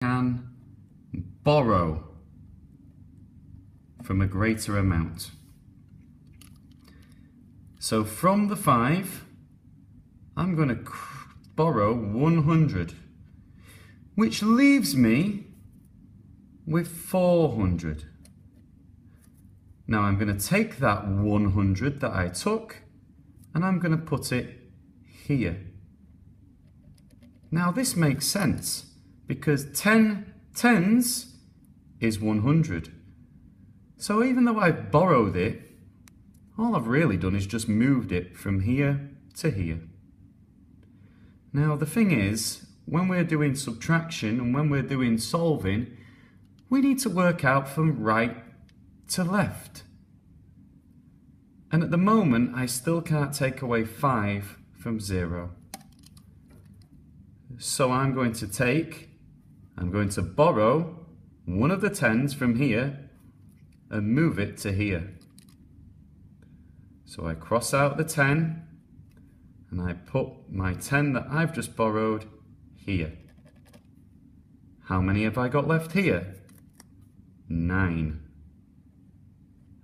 can borrow from a greater amount. So from the 5, I'm going to borrow 100, which leaves me with 400. Now I'm going to take that 100 that I took and I'm going to put it here. Now this makes sense because 10 tens is 100. So even though I've borrowed it, all I've really done is just moved it from here to here. Now the thing is, when we're doing subtraction and when we're doing solving, we need to work out from right to left. And at the moment, I still can't take away 5 from 0. So I'm going to borrow one of the 10s from here and move it to here. So I cross out the 10 and I put my 10 that I've just borrowed here. How many have I got left here? 9.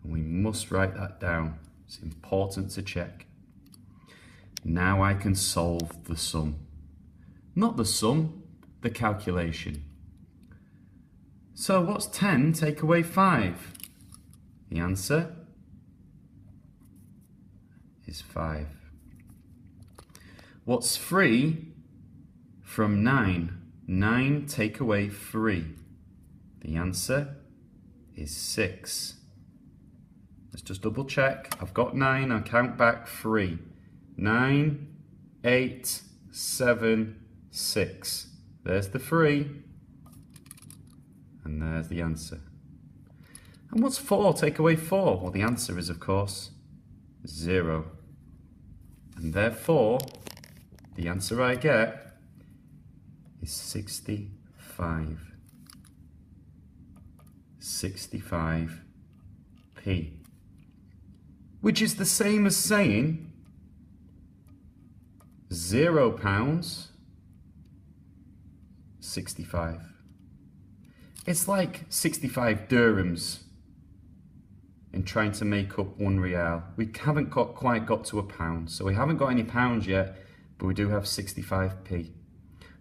And we must write that down. It's important to check. Now I can solve the sum. Not the sum, the calculation. So what's 10 take away 5? The answer is 5. What's 3 from 9? 9 take away 3. The answer is 6. Let's just double check. I've got 9, I'll count back 3. 9, 8, 7, 6. There's the 3. And there's the answer. And what's 4 take away 4? Well, the answer is, of course, 0. And therefore, the answer I get is 65. 65p. Which is the same as saying £0, 65. It's like 65 dirhams in trying to make up 1 rial. We haven't quite got to a pound, so we haven't got any pounds yet, but we do have 65p.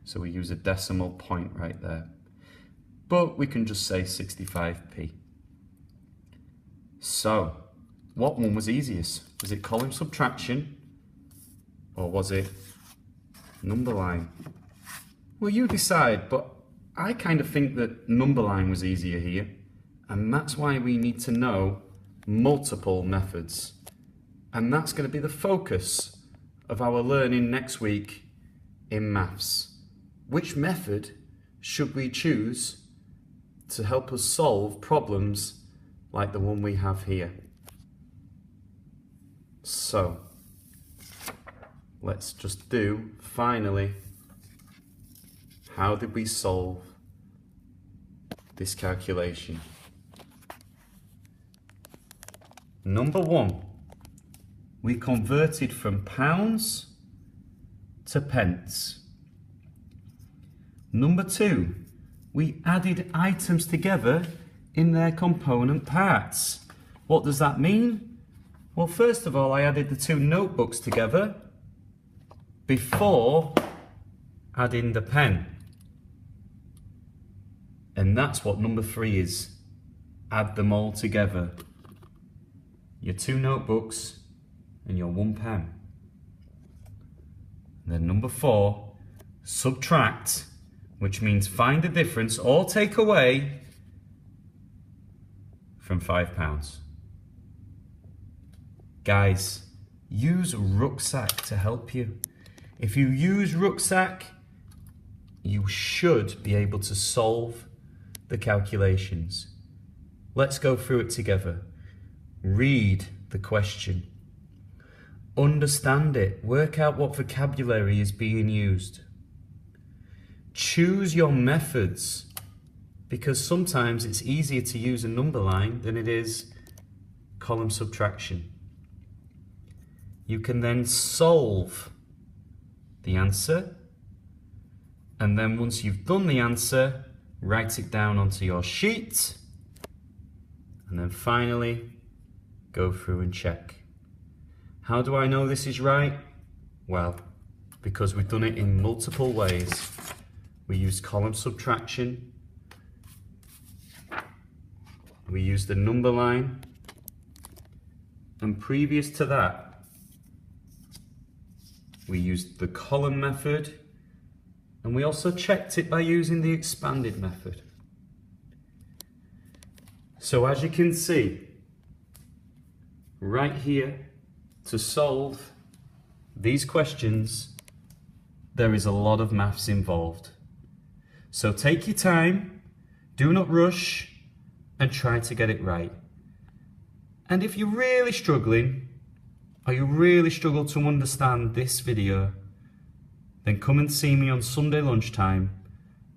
So we use a decimal point right there. But we can just say 65p. So, what one was easiest? Was it column subtraction or was it number line? Well, you decide, but I kind of think that number line was easier here, and that's why we need to know multiple methods. And that's going to be the focus of our learning next week in maths. Which method should we choose to help us solve problems like the one we have here? So, let's just do, finally, how did we solve this calculation? Number 1, we converted from pounds to pence. Number 2, we added items together in their component parts. What does that mean? Well, first of all, I added the 2 notebooks together before adding the pen. And that's what number 3 is. Add them all together. Your 2 notebooks and your 1 pen. And then number 4, subtract, which means find the difference or take away from £5. Guys, use Rucksack to help you. If you use Rucksack, you should be able to solve the calculations. Let's go through it together. Read the question. Understand it. Work out what vocabulary is being used. Choose your methods, because sometimes it's easier to use a number line than it is column subtraction. You can then solve the answer, and then once you've done the answer, write it down onto your sheet, and then finally go through and check. How do I know this is right? Well, because we've done it in multiple ways. We used column subtraction, we used the number line, and previous to that, we used the column method, and we also checked it by using the expanded method. So as you can see, right here, to solve these questions, there is a lot of maths involved. So take your time, do not rush, and try to get it right. And if you're really struggling, or you really struggle to understand this video, then come and see me on Sunday lunchtime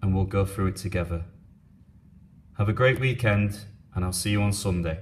and we'll go through it together. Have a great weekend, and I'll see you on Sunday.